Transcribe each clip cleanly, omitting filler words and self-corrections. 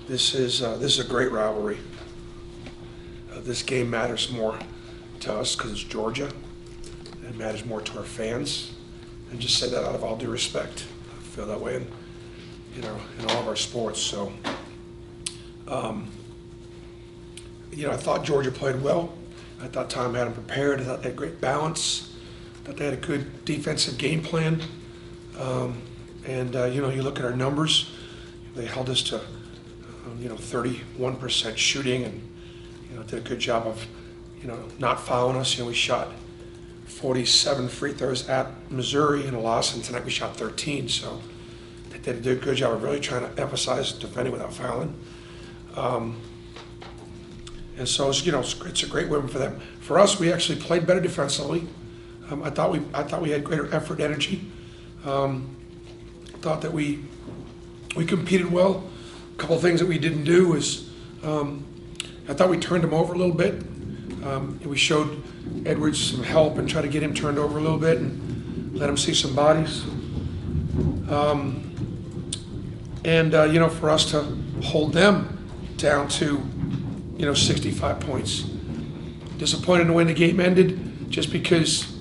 This is a great rivalry. This game matters more to us because it's Georgia. It matters more to our fans, and just say that out of all due respect. I feel that way in all of our sports. So, I thought Georgia played well. I thought Tom had them prepared. I thought they had great balance. I thought they had a good defensive game plan. You look at our numbers. They held us to 31% shooting, and did a good job of not fouling us. We shot 47 free throws at Missouri in a loss, and tonight we shot 13. So they did a good job of really trying to emphasize defending without fouling. And so it's a great win for them. For us, we actually played better defensively. I thought we had greater effort, energy. Thought that we competed well. A couple of things that we didn't do is I thought we turned him over a little bit. We showed Edwards some help and tried to get him turned over a little bit and let him see some bodies. For us to hold them down to 65 points. Disappointed in the way the game ended, just because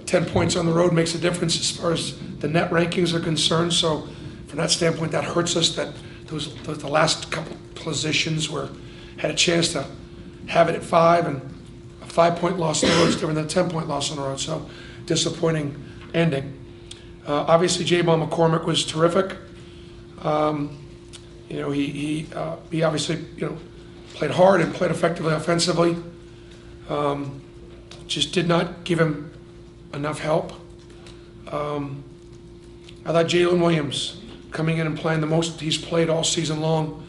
10 points on the road makes a difference as far as the net rankings are concerned. So from that standpoint, that hurts us. That the last couple positions had a chance to have it at 5, and a 5-point loss on the road is different than a 10-point loss on the road. So disappointing ending. Obviously, J-Ball McCormick was terrific. He obviously played hard and played effectively offensively. Just did not give him enough help. I thought Jalen Williams coming in and playing the most he's played all season long.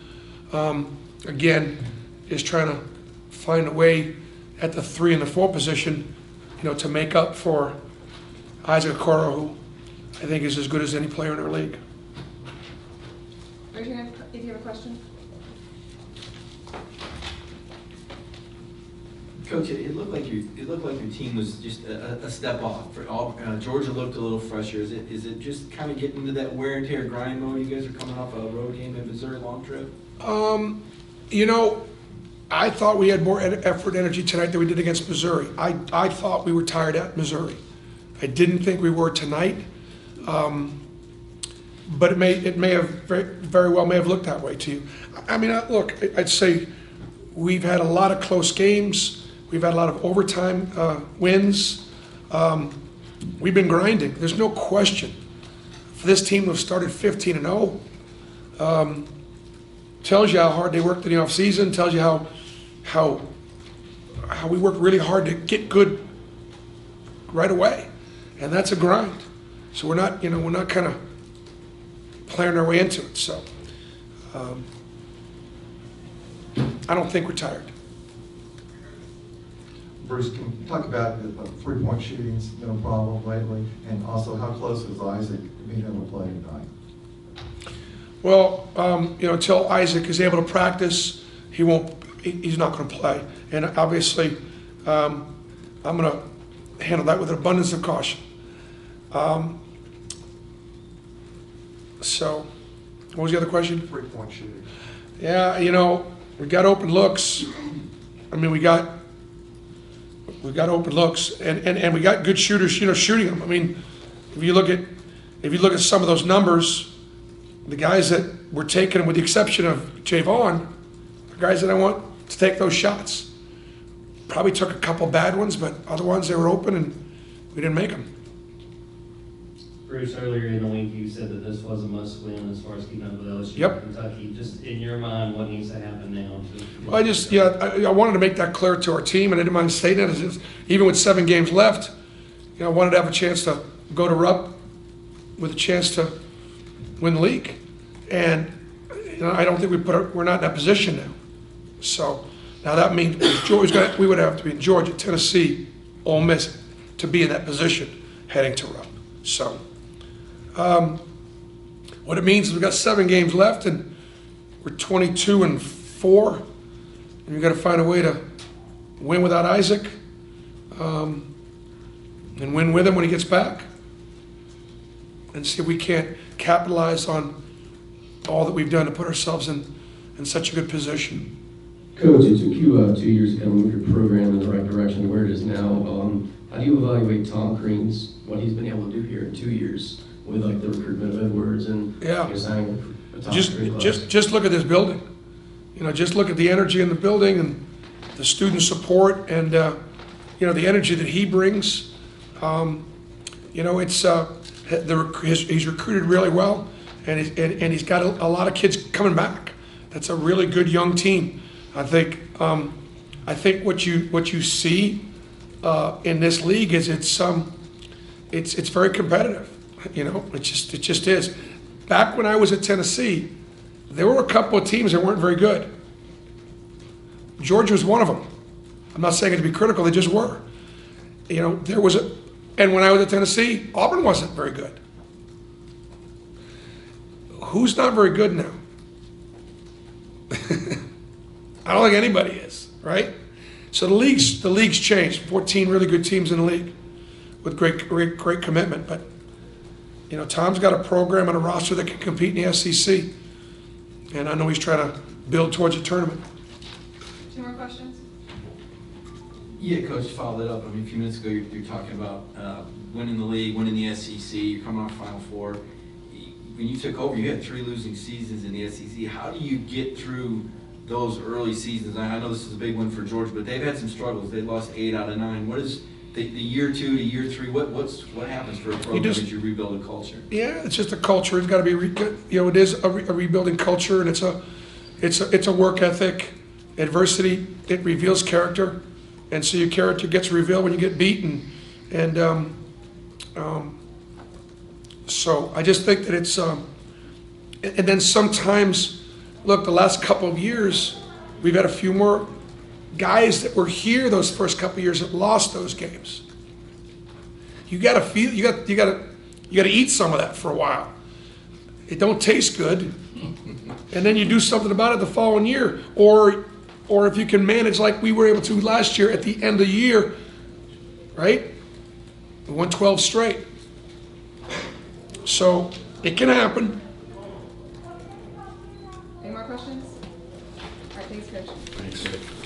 Again, is trying to find a way at the 3 and the 4 position, to make up for Isaac Okoro, who I think is as good as any player in our league. Raise your hand if you have a question. Coach, it looked like your team was just a step off. Georgia looked a little fresher. Is it just kind of getting into that wear and tear grind mode? You guys are coming off a road game in Missouri, long trip. I thought we had more effort, energy tonight than we did against Missouri. I thought we were tired at Missouri. I didn't think we were tonight. But it may have very well may have looked that way to you. Look, I'd say we've had a lot of close games. We've had a lot of overtime wins. We've been grinding. There's no question. For this team to have started 15-0, tells you how hard they worked in the offseason. Tells you how we worked really hard to get good right away, and that's a grind. So we're not kind of playing our way into it. So I don't think we're tired. Bruce, can you talk about the 3-point shooting's been a problem lately, and also how close is Isaac being able to play tonight? Well, until Isaac is able to practice, he's not going to play. And obviously, I'm going to handle that with an abundance of caution. So, what was the other question? 3-point shooting. Yeah, we got open looks. We got open looks, and we got good shooters, shooting them. If you look at some of those numbers, the guys that were taken, with the exception of Javon, are guys that I want to take those shots. Probably took a couple bad ones, but other ones, they were open, and we didn't make them. Bruce, earlier in the week, you said that this was a must-win as far as keeping up with LSU Yep. and Kentucky. Just in your mind, what needs to happen now? I wanted to make that clear to our team, and I didn't mind stating that. Even with 7 games left, I wanted to have a chance to go to Rupp with a chance to win the league. And I don't think we're not in that position now. So now that means we would have to be in Georgia, Tennessee, Ole Miss to be in that position heading to Rupp. So what it means is we've got 7 games left, and we're 22-4, and we've got to find a way to win without Isaac, and win with him when he gets back, and see if we can't capitalize on all that we've done to put ourselves in in such a good position. Coach, it took you 2 years to kind of move your program in the right direction to where it is now. How do you evaluate Tom Crean's, what he's been able to do here in 2 years with like the recruitment of Edwards and Yeah. signing a top Just, recruiting class? just look at this building. You know, just look at the energy in the building and the student support and, you know, the energy that he brings. You know, it's, he's recruited really well, and he's got a lot of kids coming back. That's a really good young team. I think what you see in this league is it's very competitive. You know, it just is. Back when I was at Tennessee, there were a couple of teams that weren't very good. Georgia was one of them. I'm not saying it to be critical; they just were. You know, and when I was at Tennessee, Auburn wasn't very good. Who's not very good now? I don't think anybody is, right? So the league's changed. 14 really good teams in the league with great commitment. But you know, Tom's got a program and a roster that can compete in the SEC, and I know he's trying to build towards a tournament. 2 more questions? Yeah, Coach, to follow that up, I mean, a few minutes ago, you're talking about winning the league, winning the SEC, you're coming off Final Four. When you took over, you had 3 losing seasons in the SEC. How do you get through those early seasons? I know this is a big one for Georgia, but they've had some struggles. They lost 8 out of 9. What is the year 2 to year 3? What happens for a program as you rebuild a culture? Yeah, it's just a culture. It's got to be, you know, it is a rebuilding culture, and it's a work ethic. Adversity, it reveals character, and so your character gets revealed when you get beaten. And so I just think that it's, and then sometimes, look, the last couple of years, we've had a few more guys that were here those first couple of years that lost those games. You got to feel, you got to eat some of that for a while. It don't taste good, and then you do something about it the following year, or if you can manage like we were able to last year at the end of the year, right? We won 12 straight. So it can happen. Any more questions? All right, thanks, Coach. Thanks.